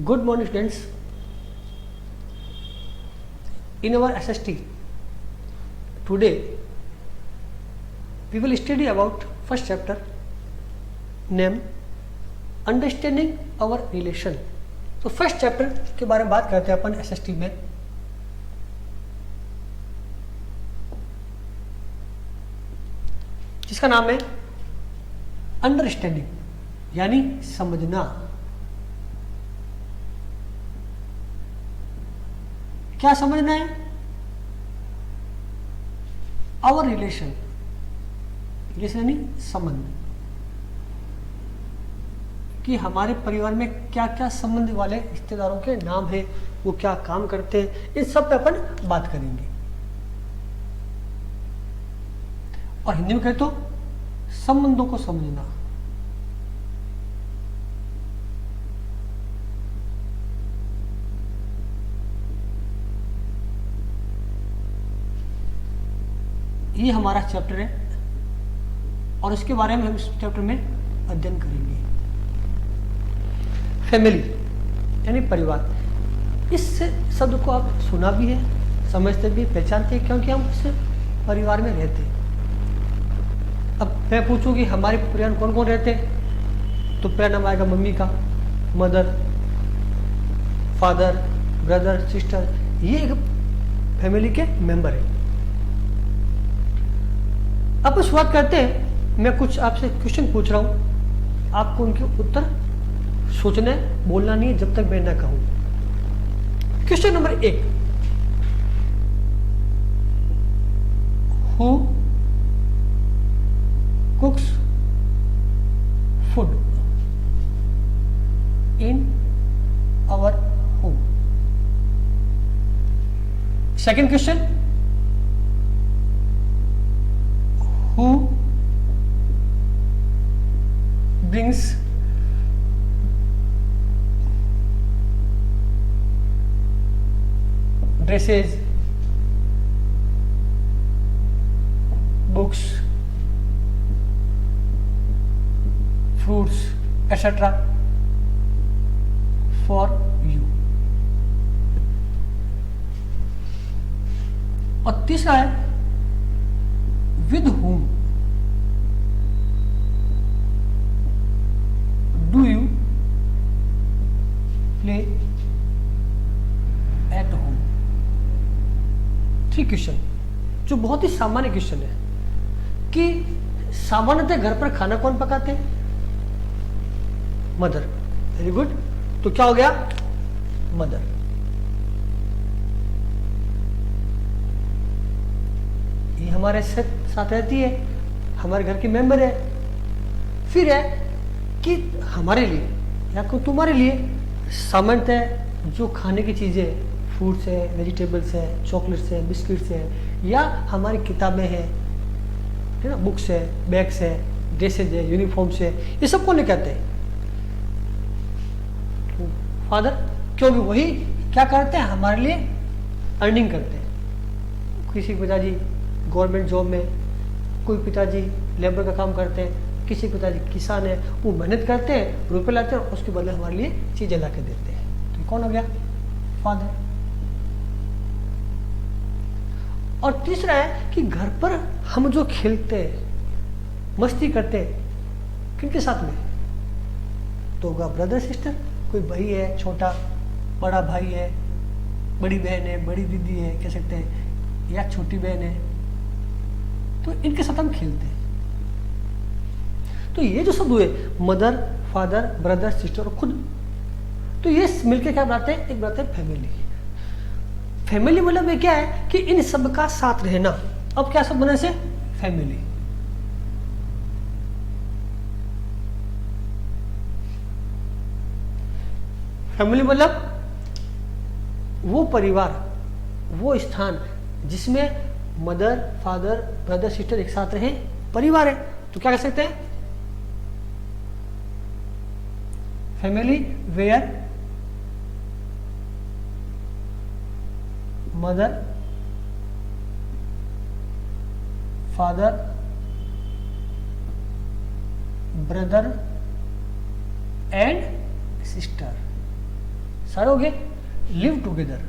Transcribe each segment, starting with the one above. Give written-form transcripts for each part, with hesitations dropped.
Good morning, students. In our SST, today we will study about first chapter, name understanding our relation. तो first chapter के बारे में बात करते हैं अपन SST में. जिसका नाम है अंडरस्टैंडिंग, यानी समझना. क्या समझना है? आवर रिलेशन, रिलेशन यानी संबंध, कि हमारे परिवार में क्या क्या संबंध वाले रिश्तेदारों के नाम है, वो क्या काम करते हैं, इन सब पे अपन बात करेंगे. और हिंदी में कहे तो संबंधों को समझना. ये हमारा चैप्टर है और इसके बारे में हम इस चैप्टर में अध्ययन करेंगे. फैमिली यानी परिवार. इस शब्द को आप सुना भी है, समझते भी, पहचानते हैं, क्योंकि हम उस परिवार में रहते हैं. अब मैं पूछूं कि हमारे परिवार में कौन कौन रहते हैं, तो पहला नाम आएगा मम्मी का, मदर, फादर, ब्रदर, सिस्टर. ये एक फैमिली के मेंबर है. अब शुरुआत करते हैं. मैं कुछ आपसे क्वेश्चन पूछ रहा हूं, आपको उनके उत्तर सोचना है, बोलना नहीं है जब तक मैं ना कहूं. Question number 1, who cooks food in our home. Second question, who brings dresses, books, fruits, etc. for you. और तीसरा है with whom do you play at home. 3 question जो बहुत ही सामान्य क्वेश्चन है कि सामान्यतः घर पर खाना कौन पकाते हैं? मदर. Very good. तो क्या हो गया? मदर. ये हमारे साथ रहती है, हमारे घर की मेंबर है. फिर है कि हमारे लिए या तुम्हारे लिए सामान्यतः जो खाने की चीज़ें, फ्रूट्स है, वेजिटेबल्स है, चॉकलेट्स है, बिस्किट्स है, या हमारी किताबें हैं, है ना, बुक्स है, बैग्स है, ड्रेसेज है, यूनिफॉर्म्स है, ये सब कौन कहते हैं? फादर. क्योंकि वही क्या करते हैं? हमारे लिए अर्निंग करते हैं. किसी पिताजी गवर्नमेंट जॉब में, कोई पिताजी लेबर का काम करते हैं, किसी पिताजी किसान है, वो मेहनत करते हैं, रुपए लाते हैं और उसके बदले हमारे लिए चीजें ला के देते हैं. तो कौन हो गया? फादर. और तीसरा है कि घर पर हम जो खेलते हैं, मस्ती करते हैं, किनके साथ में? तो होगा ब्रदर सिस्टर. कोई भाई है छोटा, बड़ा भाई है, बड़ी बहन है, बड़ी दीदी है, कह सकते हैं, या छोटी बहन है, तो इनके साथ हम खेलते हैं. तो ये जो शब्द हुए, मदर, फादर, ब्रदर, सिस्टर और खुद, तो ये मिलकर क्या बनाते हैं? एक बनाते हैं फैमिली. फैमिली मतलब ये क्या है कि इन सब का साथ रहना. अब क्या सब बने से? फैमिली. फैमिली मतलब वो परिवार, वो स्थान जिसमें मदर, फादर, ब्रदर, सिस्टर एक साथ रहे, परिवार है. तो क्या कह सकते हैं? Family where mother, father, brother and sister. सारे हो गए लिव टुगेदर।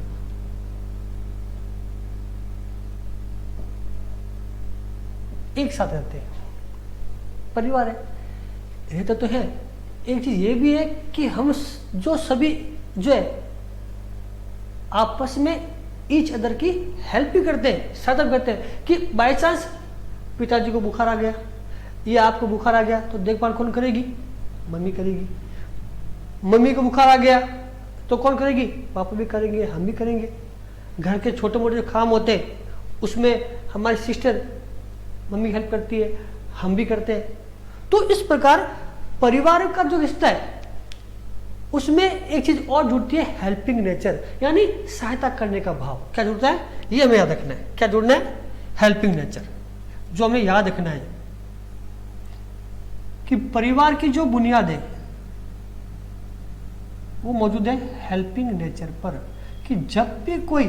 एक साथ रहते हैं, परिवार है, रहते तो है। एक चीज ये भी है कि हम जो सभी जो है आपस में ईच अदर की हेल्प भी करते हैं, सहायता करते हैं कि बाय चांस पिताजी को बुखार आ गया या आपको बुखार आ गया तो देखभाल कौन करेगी? मम्मी करेगी। मम्मी को बुखार आ गया तो कौन करेगी? पापा भी करेंगे, हम भी करेंगे। घर के छोटे मोटे जो काम होते हैं उसमें हमारी सिस्टर मम्मी हेल्प करती है, हम भी करते हैं। तो इस प्रकार परिवार का जो रिश्ता है उसमें एक चीज और जुड़ती है, हेल्पिंग नेचर, यानी सहायता करने का भाव। क्या जुड़ता है? ये हमें याद रखना है। क्या जुड़ना है? Helping nature. जो हमें याद रखना है कि परिवार की जो बुनियाद है वो मौजूद है हेल्पिंग नेचर पर, कि जब भी कोई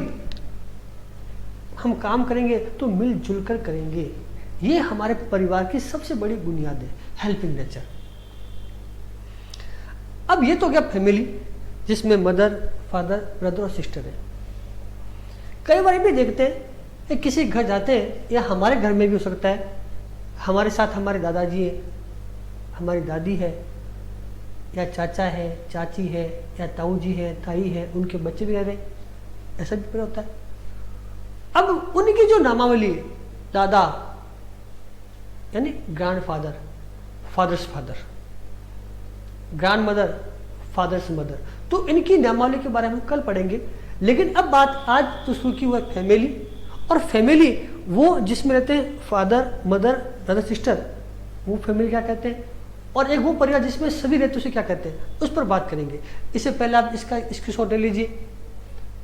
हम काम करेंगे तो मिलजुल कर करेंगे। ये हमारे परिवार की सबसे बड़ी बुनियाद है, हेल्पिंग नेचर। अब ये तो गया फैमिली, जिसमें मदर, फादर, ब्रदर और सिस्टर है। कई बार भी देखते हैं कि किसी घर जाते हैं, या हमारे घर में भी हो सकता है, हमारे साथ हमारे दादाजी है, हमारी दादी है, या चाचा है, चाची है, या ताऊ जी है, ताई है, उनके बच्चे भी रह रहे, ऐसा भी होता है। अब उनकी जो नामावली है, दादा यानी grandfather, father's father, grandmother, father's mother, तो इनकी नामावली के बारे में हम कल पढ़ेंगे। लेकिन अब बात आज तो शुरू की हुआ फैमिली, और फैमिली वो जिसमें रहते हैं फादर, मदर, ब्रदर, सिस्टर, वो फैमिली क्या कहते हैं, और एक वो परिवार जिसमें सभी रहते हैं उसे क्या कहते हैं, उस पर बात करेंगे। इससे पहले आप इसका स्क्रीनशॉट ले लीजिए,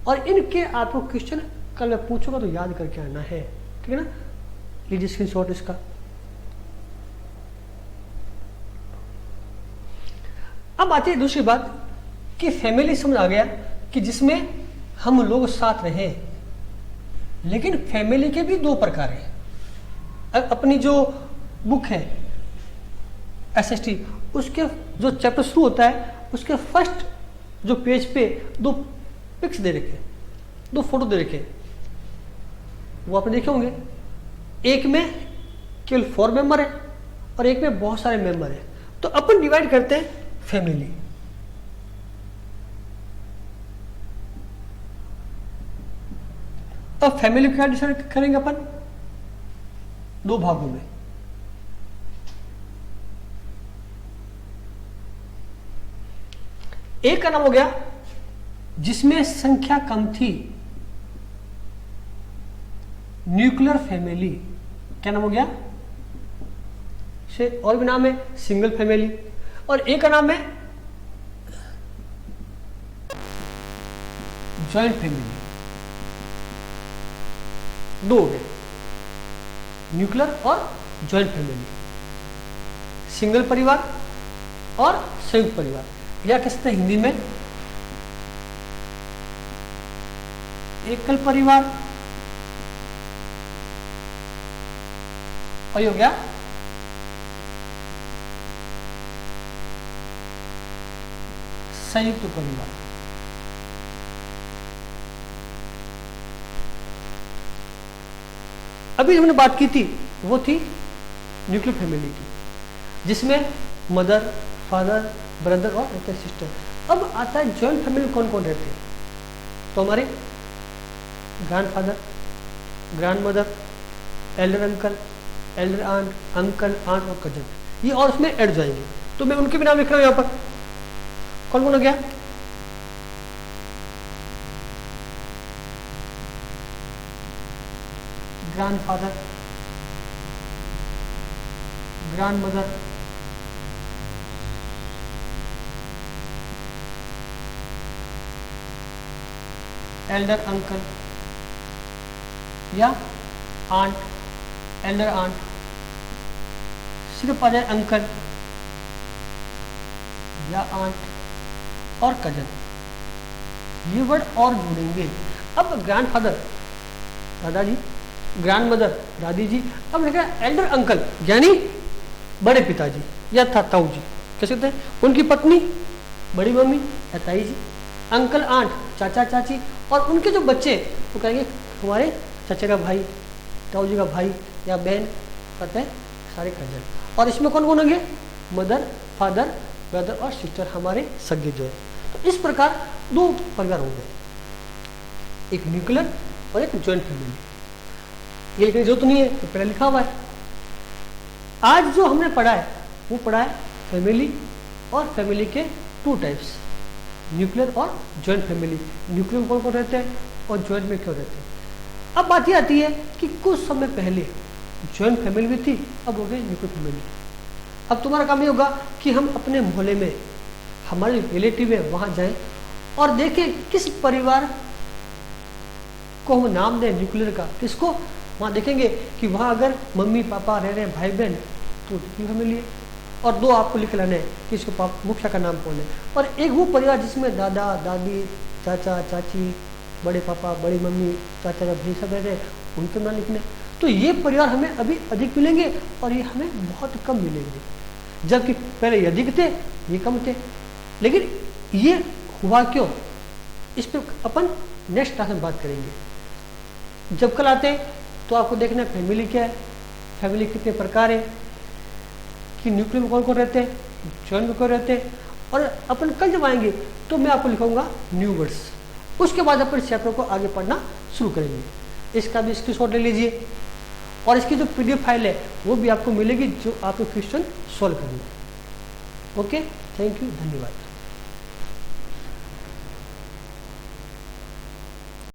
और इनके आपको क्वेश्चन कल मैं पूछूंगा तो याद करके आना है, ठीक है ना। लीजिए स्क्रीनशॉट इसका। अब आती है दूसरी बात कि फैमिली समझ आ गया कि जिसमें हम लोग साथ रहें, लेकिन फैमिली के भी दो प्रकार हैं। अपनी जो बुक है SST, उसके जो चैप्टर शुरू होता है उसके फर्स्ट जो पेज पे दो पिक्स दे रखे, दो फोटो दे रखे, वो आपने देखे होंगे। एक में केवल 4 मेंबर है और एक में बहुत सारे मेंबर है। तो अपन डिवाइड करते हैं फैमिली। अब फैमिली क्या डिसाइड करेंगे अपन? 2 भागों में। एक का नाम हो गया जिसमें संख्या कम थी, न्यूक्लियर फैमिली। क्या नाम हो गया? से और भी नाम है, सिंगल फैमिली। और एक का नाम है जॉइंट फैमिली। 2 हो गए, न्यूक्लियर और जॉइंट फैमिली, सिंगल परिवार और संयुक्त परिवार, या कह सकते हैं हिंदी में एकल परिवार, और ये हो गया संयुक्त परिवार। अभी हमने बात की थी वो थी न्यूक्लियर फैमिली की, जिसमें मदर, फादर, ब्रदर और सिस्टर। अब आता है जॉइंट फैमिली में कौन कौन रहते हैं। तो हमारे grandfather, grandmother, elder uncle, elder aunt, uncle, aunt और कजन, ये और उसमें ऐड जाएंगे। तो मैं उनके भी नाम लिख रहा हूं यहां पर। कौन कौन हो गया? Grand father, grandmother, elder uncle या आंट, एल्डर आंट, सिर्फ आ जाए अंकल या आंट और कजन, ये वर्ड और जोड़ेंगे। अब ग्रैंड फादर दादाजी, ग्रैंड मदर दादी जी, अब लिखा एल्डर अंकल यानी बड़े पिताजी या ताऊ जी, कह सकते हैं। उनकी पत्नी बड़ी मम्मी या ताई जी, अंकल आंट, चाचा चाची, और उनके जो बच्चे वो कहेंगे हमारे चाचा का भाई, ताऊ जी का भाई या बहन, कहते हैं सारे कजन। और इसमें कौन कौन होंगे? मदर, फादर, ब्रदर और सिस्टर, हमारे सगे जो है। तो इस प्रकार दो परिवार होंगे, एक न्यूक्लियर और एक ज्वाइंट फैमिली। ये लिखने की जरूरत नहीं है, तो पहले लिखा हुआ है। आज जो हमने पढ़ा है वो पढ़ा है फैमिली और फैमिली के टू टाइप्स, न्यूक्लियर और ज्वाइंट फैमिली। न्यूक्लियर में कौन कौन रहते हैं और ज्वाइंट में क्यों रहते हैं। अब बात ये आती है कि कुछ समय पहले ज्वाइंट फैमिली भी थी, अब हो गई न्यूक्लियर फैमिली। अब तुम्हारा काम ये होगा कि हम अपने मोहल्ले में हमारे रिलेटिव है वहां जाएं और देखें किस परिवार को हम नाम दें न्यूक्लियर का, किसको। वहां देखेंगे कि वहां अगर मम्मी पापा रह रहे हैं, भाई बहन, तो न्यूक्लियर फैमिली है। और दो आपको लिख लेना है कि इसको मुखिया का नाम कौन है। और एक वो परिवार जिसमें दादा दादी, चाचा चाची, बड़े पापा बड़ी मम्मी, चाचा भाई सब रहते हैं, उनके नाम लिखने। तो ये परिवार हमें अभी अधिक मिलेंगे और ये हमें बहुत कम मिलेंगे, जबकि पहले ये अधिक थे ये कम थे। लेकिन ये हुआ क्यों, इस पर अपन नेक्स्ट क्लास में बात करेंगे। जब कल आते हैं तो आपको देखना है फैमिली क्या है, फैमिली कितने प्रकार है, कि न्यूक्लियर में कौन कौन रहते हैं, ज्वाइंट में कौन रहते हैं। और अपन कल जब आएंगे तो मैं आपको लिखूंगा न्यू वर्ड्स। उसके बाद अपन चैप्टर को आगे पढ़ना शुरू करेंगे। इसका भी स्क्रीनशॉट ले लीजिए और इसकी जो PDF फाइल है वो भी आपको मिलेगी, जो आपको क्वेश्चन सॉल्व करना। ओके, थैंक यू, धन्यवाद।